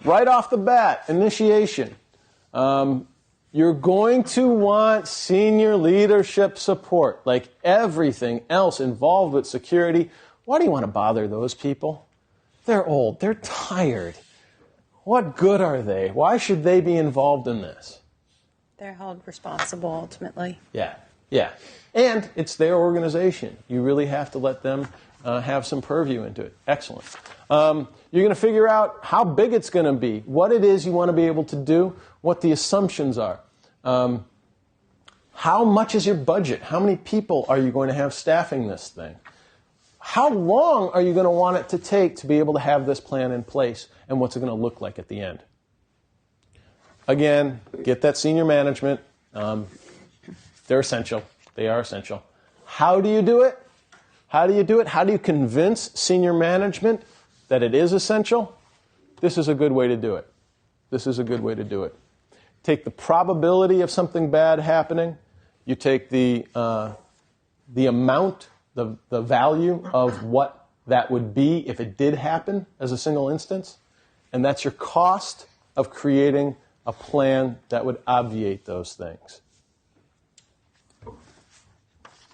right off the bat, initiation. You're going to want senior leadership support, like everything else involved with security. Why do you want to bother those people? They're old. They're tired. What good are they? Why should they be involved in this? They're held responsible, ultimately. Yeah. And it's their organization. You really have to let them have some purview into it. Excellent. You're going to figure out how big it's going to be, what it is you want to be able to do, what the assumptions are. How much is your budget? How many people are you going to have staffing this thing? How long are you going to want it to take to be able to have this plan in place, and what's it going to look like at the end? Again, get that senior management. They're essential. They are essential. How do you do it? How do you convince senior management that it is essential? This is a good way to do it. Take the probability of something bad happening. You take the amount, the value of what that would be if it did happen as a single instance, and that's your cost of creating a plan that would obviate those things.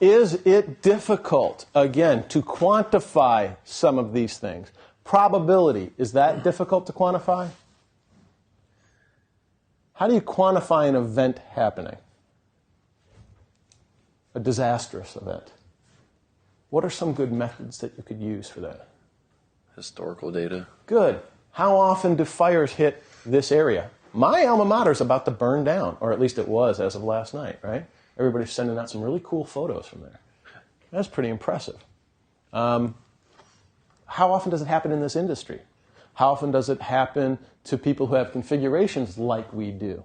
Is it difficult, again, to quantify some of these things? Probability, is that difficult to quantify? How do you quantify an event happening? A disastrous event. What are some good methods that you could use for that? Historical data. Good. How often do fires hit this area? My alma mater is about to burn down, or at least it was as of last night, right? Everybody's sending out some really cool photos from there. That's pretty impressive. How often does it happen in this industry? How often does it happen to people who have configurations like we do?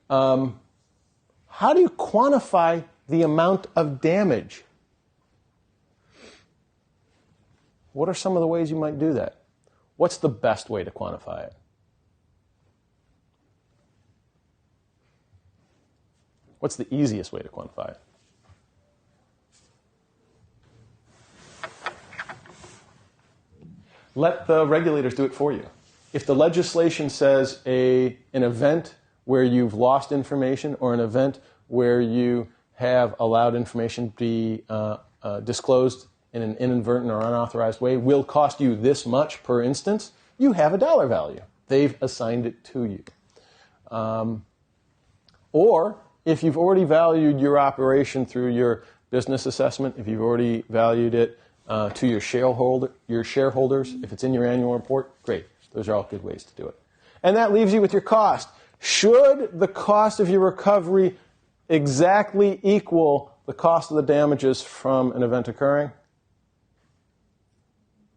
How do you quantify the amount of damage? What are some of the ways you might do that? What's the best way to quantify it? What's the easiest way to quantify it? Let the regulators do it for you. If the legislation says an event where you've lost information or an event where you have allowed information to be disclosed in an inadvertent or unauthorized way will cost you this much per instance, you have a dollar value. They've assigned it to you. Or if you've already valued your operation through your business assessment, if you've already valued it to your shareholders, if it's in your annual report, great. Those are all good ways to do it. And that leaves you with your cost. Should the cost of your recovery exactly equal the cost of the damages from an event occurring?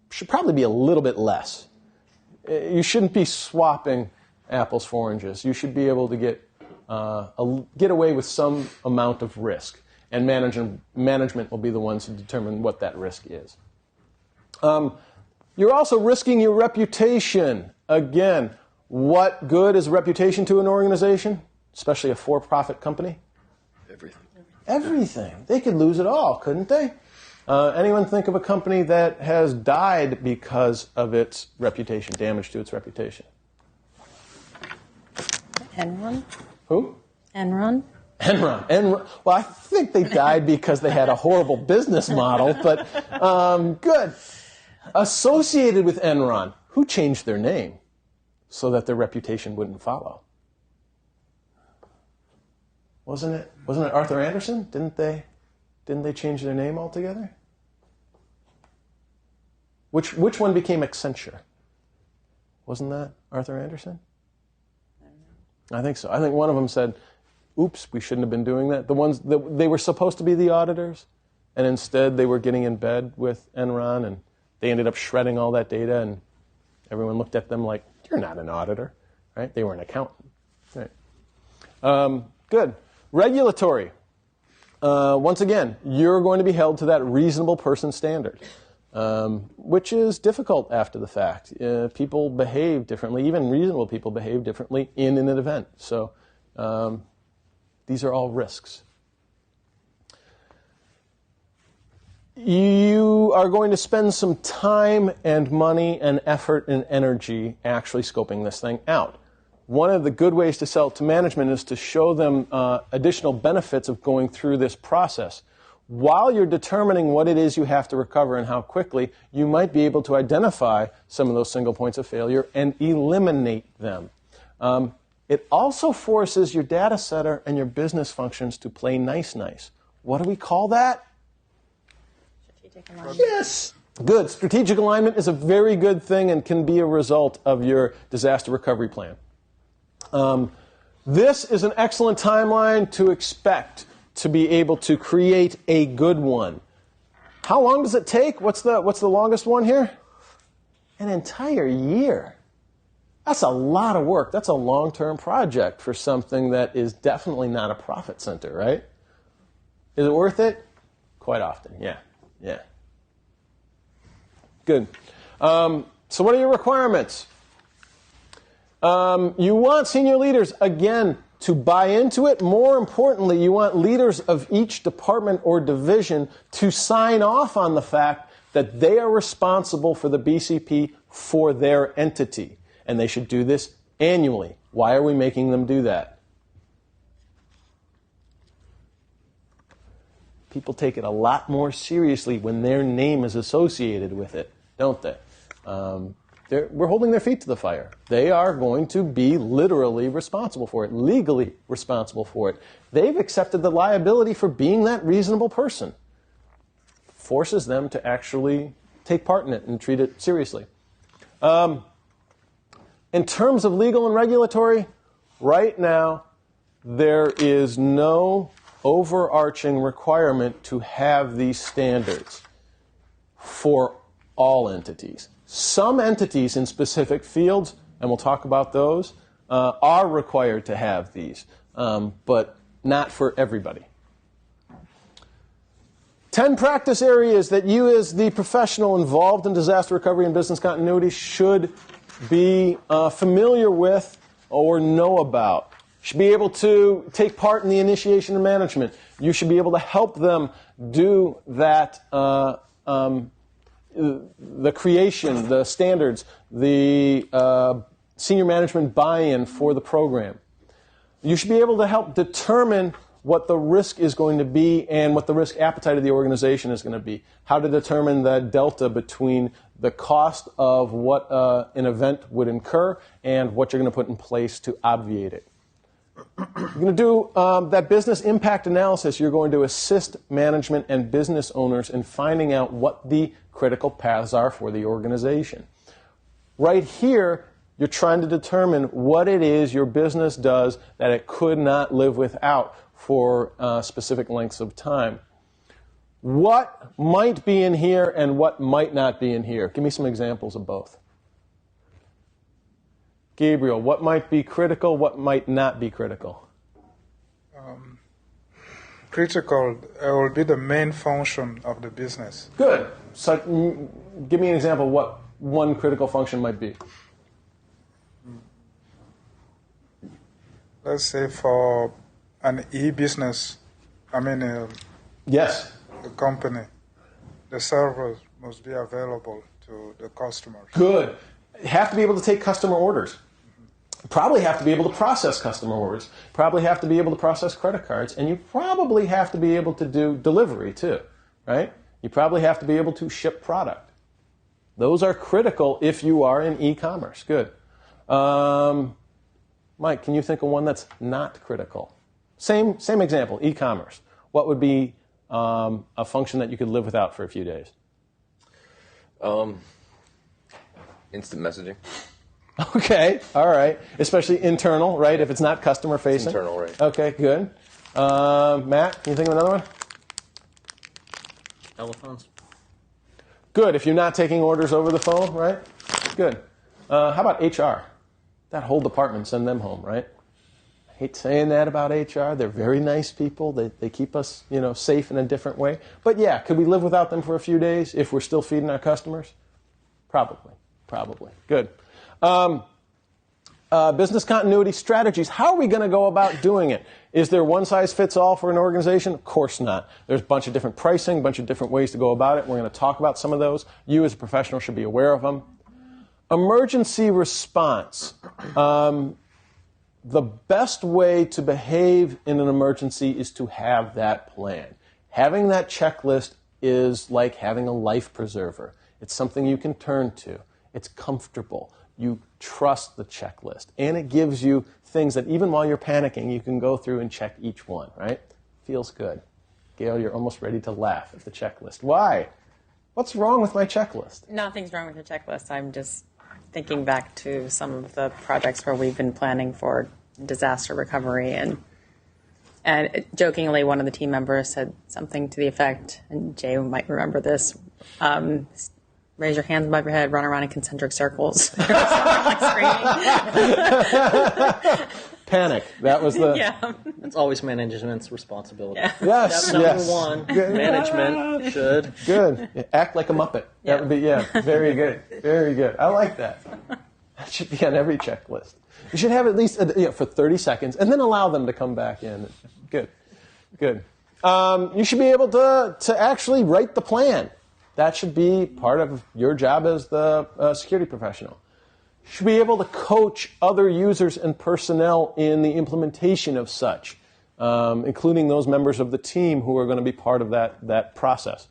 Should probably be a little bit less. You shouldn't be swapping apples for oranges. You should be able to get away with some amount of risk, and management will be the ones who determine what that risk is. You're also risking your reputation. Again, what good is reputation to an organization, especially a for-profit company? Everything. They could lose it all, couldn't they? Anyone think of a company that has died because of its reputation, damage to its reputation? Enron? Who? Enron. Well, I think they died because they had a horrible business model, but good. Associated with Enron, who changed their name so that their reputation wouldn't follow? Wasn't it Arthur Andersen? Didn't they change their name altogether? Which one became Accenture? Wasn't that Arthur Andersen? I think so. I think one of them said, oops, we shouldn't have been doing that. The ones that they were supposed to be the auditors, and instead they were getting in bed with Enron, and they ended up shredding all that data, and everyone looked at them like, you're not an auditor, right? They were an accountant. Right. Good. Regulatory. Once again, you're going to be held to that reasonable person standard, which is difficult after the fact. People behave differently. Even reasonable people behave differently in an event. So these are all risks. you are going to spend some time and money and effort and energy actually scoping this thing out. One of the good ways to sell it to management is to show them additional benefits of going through this process. While you're determining what it is you have to recover and how quickly, you might be able to identify some of those single points of failure and eliminate them. It also forces your data setter and your business functions to play nice. What do we call that? Strategic alignment. Yes. Good. Strategic alignment is a very good thing and can be a result of your disaster recovery plan. This is an excellent timeline to expect to be able to create a good one. How long does it take? What's the longest one here? An entire year. That's a lot of work. That's a long-term project for something that is definitely not a profit center, right? Is it worth it? Quite often, yeah. Good. So what are your requirements? You want senior leaders, again, to buy into it. More importantly, you want leaders of each department or division to sign off on the fact that they are responsible for the BCP for their entity. And they should do this annually. Why are we making them do that? People take it a lot more seriously when their name is associated with it, don't they? We're holding their feet to the fire. They are going to be literally responsible for it, legally responsible for it. They've accepted the liability for being that reasonable person. Forces them to actually take part in it and treat it seriously. In terms of legal and regulatory, right now, there is no overarching requirement to have these standards for all entities. Some entities in specific fields, and we'll talk about those, are required to have these, but not for everybody. 10 practice areas that you as the professional involved in disaster recovery and business continuity should be familiar with or know about. You should be able to take part in the initiation and management. You should be able to help them do that, the creation, the standards, the senior management buy-in for the program. You should be able to help determine what the risk is going to be and what the risk appetite of the organization is going to be. How to determine the delta between the cost of what an event would incur and what you're going to put in place to obviate it. You're going to do that business impact analysis. You're going to assist management and business owners in finding out what the critical paths are for the organization. Right here, you're trying to determine what it is your business does that it could not live without for specific lengths of time. What might be in here and what might not be in here? Give me some examples of both. Gabriel, what might be critical, what might not be critical? Critical will be the main function of the business. Good. So, give me an example of what one critical function might be. Let's say for an e-business, Yes. the company, the servers must be available to the customers. Good. Have to be able to take customer orders. Probably have to be able to process customer orders. Probably have to be able to process credit cards. And you probably have to be able to do delivery too, right? You probably have to be able to ship product. Those are critical if you are in e-commerce. Good. Mike, can you think of one that's not critical? Same example, e-commerce. What would be a function that you could live without for a few days? Instant messaging. Okay, all right. Especially internal, right? If it's not customer facing. Internal, right. Okay, good. Matt, can you think of another one? Telephones. Good. If you're not taking orders over the phone, right? Good. How about HR? That whole department, send them home, right? I hate saying that about HR. They're very nice people. They keep us, safe in a different way. But yeah, could we live without them for a few days if we're still feeding our customers? Probably. Good. Business continuity strategies. How are we going to go about doing it? Is there one size fits all for an organization? Of course not. There's a bunch of different pricing, a bunch of different ways to go about it. We're going to talk about some of those. You as a professional should be aware of them. Emergency response. The best way to behave in an emergency is to have that plan. Having that checklist is like having a life preserver. It's something you can turn to. It's comfortable. You trust the checklist. And it gives you things that even while you're panicking, you can go through and check each one, right? Feels good. Gail, you're almost ready to laugh at the checklist. Why? What's wrong with my checklist? Nothing's wrong with your checklist. I'm just thinking back to some of the projects where we've been planning for disaster recovery, and jokingly, one of the team members said something to the effect, and Jay might remember this, raise your hands above your head, run around in concentric circles. Like screaming. Panic. That was the... Yeah. It's always management's responsibility. Yeah. Yes, Step number yes. one, Good. management should. Good. Yeah, act like a Muppet. Yeah. That would be, very good. Very good. I like that. That should be on every checklist. You should have at least for 30 seconds, and then allow them to come back in. Good. Good. You should be able to actually write the plan. That should be part of your job as the security professional. You should be able to coach other users and personnel in the implementation of such, including those members of the team who are going to be part of that process.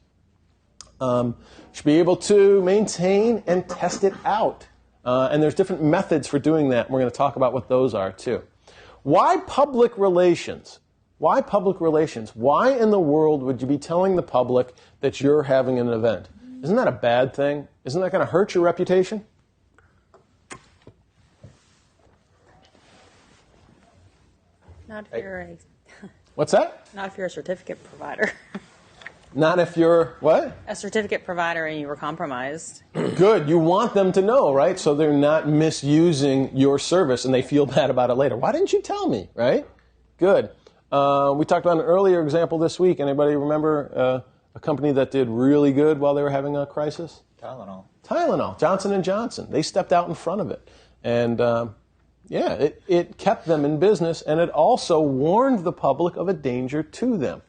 Should be able to maintain and test it out. And there's different methods for doing that. And we're going to talk about what those are, too. Why public relations? Why public relations? Why in the world would you be telling the public that you're having an event? Isn't that a bad thing? Isn't that going to hurt your reputation? Not if you're a What's that? not if you're a certificate provider. Not if you're, what? A certificate provider and you were compromised. Good. You want them to know, right? So they're not misusing your service and they feel bad about it later. Why didn't you tell me, right? Good. We talked about an earlier example this week. Anybody remember a company that did really good while they were having a crisis? Tylenol. Johnson & Johnson. They stepped out in front of it. And, it kept them in business, and it also warned the public of a danger to them.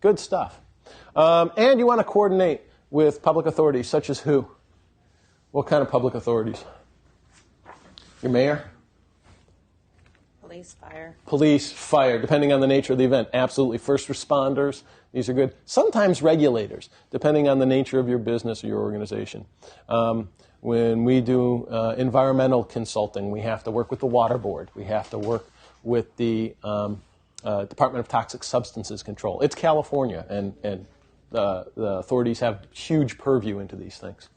Good stuff. And you want to coordinate with public authorities, such as who? What kind of public authorities? Your mayor? Police, fire, depending on the nature of the event. Absolutely. First responders, these are good. Sometimes regulators, depending on the nature of your business or your organization. When we do environmental consulting, we have to work with the Water Board. We have to work with the Department of Toxic Substances Control. It's California, and the authorities have huge purview into these things.